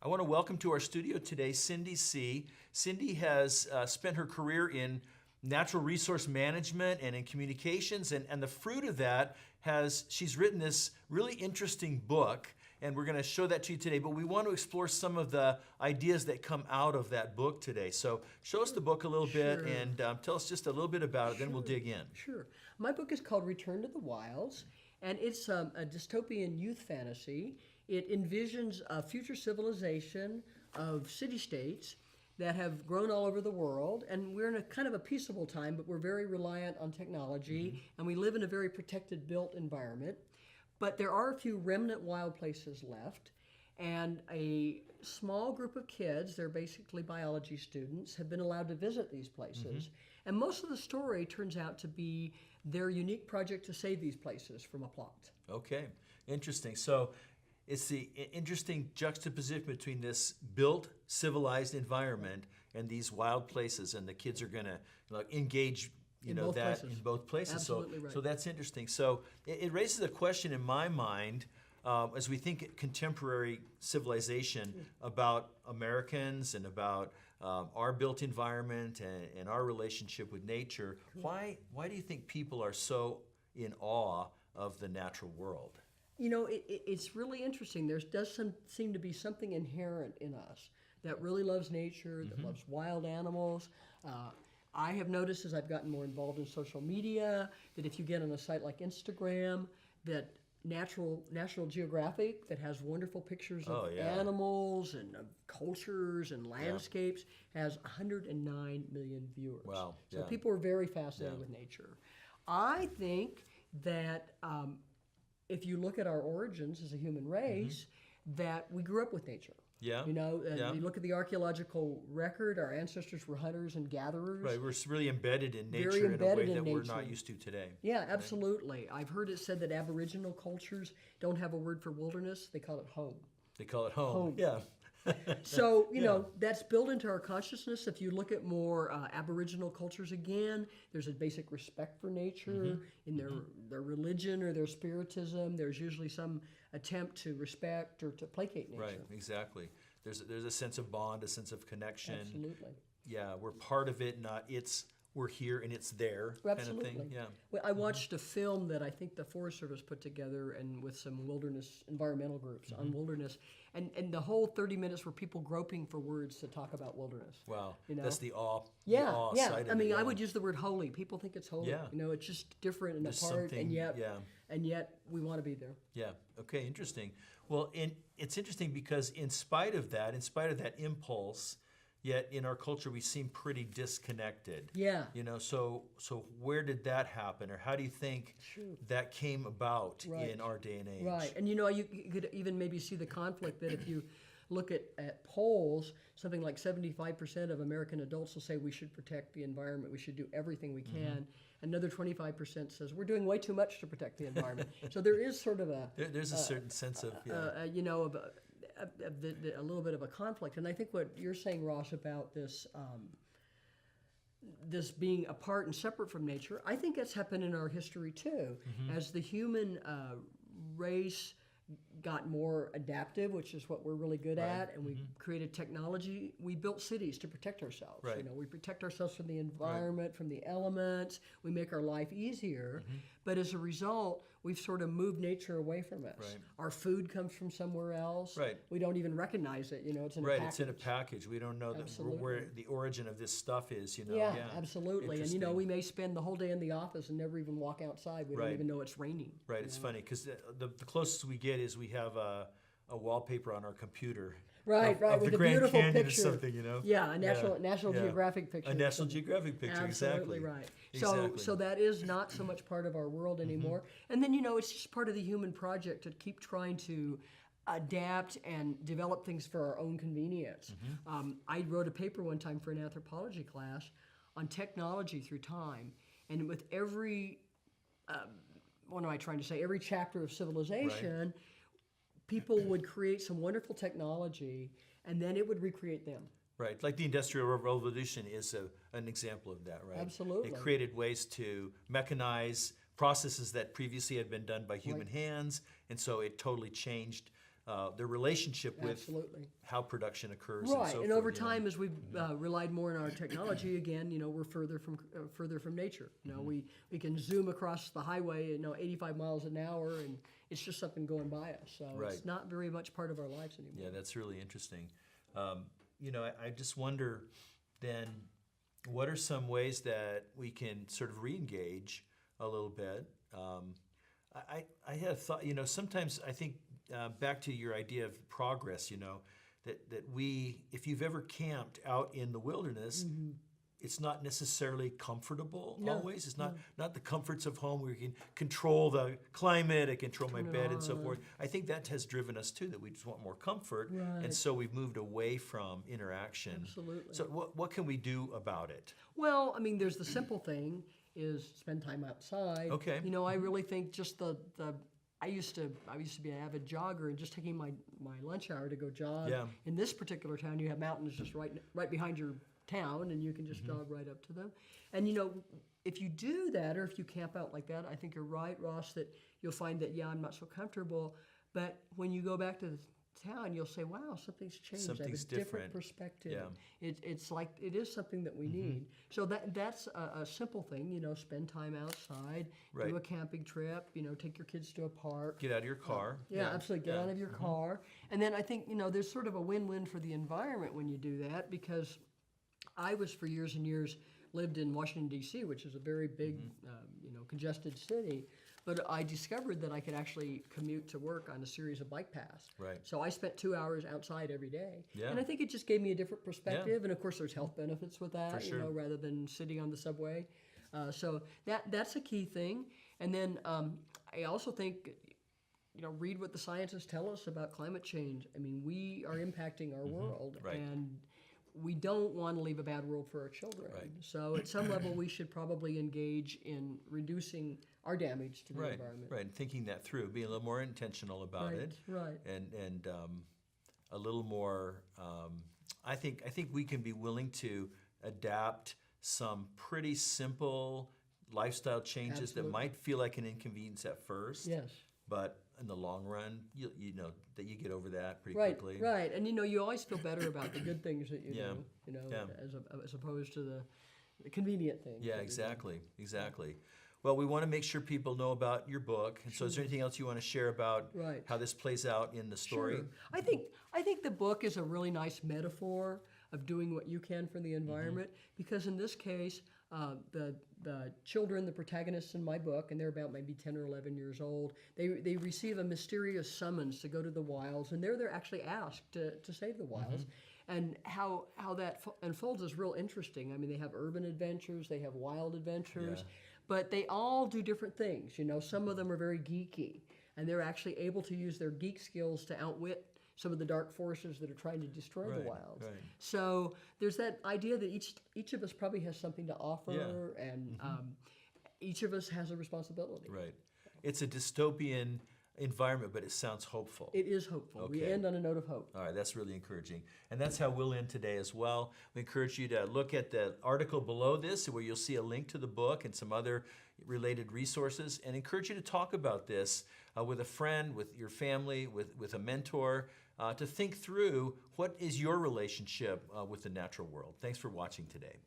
I want to welcome to our studio today Cindy C. Cindy has spent her career in natural resource management and in communications, and the fruit of that she's written this really interesting book, and we're going to show that to you today, but we want to explore some of the ideas that come out of that book today. So show us the book a little bit and tell us just a little bit about it, then we'll dig in. Sure. My book is called Return to the Wilds, and it's a dystopian youth fantasy. It envisions a future civilization of city-states that have grown all over the world, and we're in a kind of a peaceable time, but we're very reliant on technology, and we live in a very protected, built environment. But there are a few remnant wild places left, and a small group of kids, they're basically biology students, have been allowed to visit these places. And most of the story turns out to be their unique project to save these places from a plot. Okay, interesting. So it's the interesting juxtaposition between this built, civilized environment and these wild places, and the kids are going to engage in both places. Absolutely right. So that's interesting. So it raises a question in my mind as we think contemporary civilization about Americans and about our built environment and our relationship with nature. Why do you think people are so in awe of the natural world? You know, it's really interesting. There does seem to be something inherent in us that really loves nature, that loves wild animals. I have noticed as I've gotten more involved in social media that if you get on a site like Instagram, that National Geographic, that has wonderful pictures of animals and of cultures and landscapes, has 109 million viewers. Wow. So people are very fascinated with nature. I think that if you look at our origins as a human race, that we grew up with nature. Yeah. You know, you look at the archaeological record, our ancestors were hunters and gatherers. Right, we're really embedded in nature in a way that we're not used to today. Yeah, absolutely. I've heard it said that Aboriginal cultures don't have a word for wilderness, they call it home. They call it home. Yeah. So, you know, that's built into our consciousness. If you look at more Aboriginal cultures again, there's a basic respect for nature in their religion or their spiritism. There's usually some attempt to respect or to placate nature. Right, exactly. There's a sense of bond, a sense of connection. Absolutely. Yeah, we're part of it, not we're here and it's there kind of thing. Yeah. Well, I watched a film that I think the Forest Service put together and with some wilderness environmental groups on wilderness, and the whole 30 minutes were people groping for words to talk about wilderness. Wow, you know? That's the awe. Yeah, the awe yeah. side of I mean, it, I would use the word holy. People think it's holy. Yeah. You know, it's just different and There's apart, something, and yet we want to be there. Yeah. Okay. Interesting. Well, it's interesting because in spite of that impulse, yet in our culture we seem pretty disconnected. Yeah. You know, so where did that happen, or how do you think that came about in our day and age? Right. And you know, you could even maybe see the conflict that if you look at polls, something like 75% of American adults will say we should protect the environment, we should do everything we can. Another 25% says we're doing way too much to protect the environment. So there is sort of there's a certain sense of you know, of a little bit of a conflict. And I think what you're saying, Ross, about this this being apart and separate from nature, I think that's happened in our history too. As the human race got more adaptive, which is what we're really good at, and we created technology, we built cities to protect ourselves. Right. You know, we protect ourselves from the environment, from the elements, we make our life easier, but as a result, we've sort of moved nature away from us. Right. Our food comes from somewhere else. Right. We don't even recognize it, you know, it's in a package. It's in a package. We don't know where the origin of this stuff is, you know. Yeah, absolutely. And you know, we may spend the whole day in the office and never even walk outside. We don't even know it's raining. Right, it's funny because the closest we get is we have a wallpaper on our computer. Right, of with the a Grand beautiful Canyon picture. Or something, you know. Yeah, a National Geographic picture. A National Geographic picture, Absolutely right. So that is not so much part of our world anymore. And then, you know, it's just part of the human project to keep trying to adapt and develop things for our own convenience. I wrote a paper one time for an anthropology class on technology through time, and with every what am I trying to say? Every chapter of civilization, people would create some wonderful technology, and then it would recreate them. Right, like the Industrial Revolution is an example of that, right? Absolutely. It created ways to mechanize processes that previously had been done by human hands, and so it totally changed their relationship with Absolutely. how production occurs and Right, so and forth. over you know. time, as we've relied more on our technology, again, we're further from nature. We can zoom across the highway, 85 miles an hour, and it's just something going by us. So Right. it's not very much part of our lives anymore. Yeah, that's really interesting. I just wonder then, what are some ways that we can sort of re-engage a little bit? I had a thought, sometimes I think back to your idea of progress, that we, if you've ever camped out in the wilderness, it's not necessarily comfortable No, always. It's not the comforts of home where you can control the climate, I control my Turn it bed and so on. forth. I think that has driven us too, that we just want more comfort. Right. And so we've moved away from interaction. Absolutely. So what can we do about it? Well, I mean, there's the simple thing is spend time outside. Okay. I really think just the I used to be an avid jogger, and just taking my lunch hour to go jog. Yeah. In this particular town, you have mountains just right behind your town, and you can just jog right up to them. And if you do that, or if you camp out like that, I think you're right, Ross, that you'll find that I'm not so comfortable. But when you go back to the town, you'll say, wow, something's changed. I have Something's a different different. perspective. Yeah. It's like it is something that we need. So that's a simple thing, spend time outside, Right. do a camping trip, take your kids to a park. Get out of your car. Yeah, absolutely. Get out of your car. And then I think, there's sort of a win-win for the environment when you do that, because I was for years and years lived in Washington, D.C., which is a very big, congested city. But I discovered that I could actually commute to work on a series of bike paths. Right. So I spent 2 hours outside every day. Yeah. And I think it just gave me a different perspective. And of course, there's health benefits with that, For sure. rather than sitting on the subway. So that's a key thing. And then I also think, read what the scientists tell us about climate change. I mean, we are impacting our world. Right. And we don't want to leave a bad world for our children. Right. So at some level, we should probably engage in reducing our damage to the Right, environment. right, and thinking that through, being a little more intentional about it, Right. and a little more. I think we can be willing to adapt some pretty simple lifestyle changes that Absolutely. might feel like an inconvenience at first. Yes. But in the long run, you know that you get over that pretty Right, quickly. right. And you always feel better about the good things that you Yeah, do, yeah. as opposed to the convenient things. Yeah, that we do. exactly. Well, we want to make sure people know about your book. And so is there anything else you want to share about Right. how this plays out in the story? Sure. I think the book is a really nice metaphor of doing what you can for the environment, because in this case, the children, the protagonists in my book, and they're about maybe 10 or 11 years old, they receive a mysterious summons to go to the wilds, and they're actually asked to save the wilds. And how that unfolds is real interesting. I mean, they have urban adventures, they have wild adventures, Yeah. but they all do different things. Some of them are very geeky, and they're actually able to use their geek skills to outwit some of the dark forces that are trying to destroy the Right, wilds. right. So there's that idea that each of us probably has something to offer, Yeah. and each of us has a responsibility. Right. It's a dystopian environment, but it sounds hopeful. It is hopeful. We Okay. end on a note of hope. All right, that's really encouraging. And that's how we'll end today as well. We encourage you to look at the article below this where you'll see a link to the book and some other related resources, and encourage you to talk about this with a friend, with your family, with a mentor, to think through what is your relationship with the natural world. Thanks for watching today.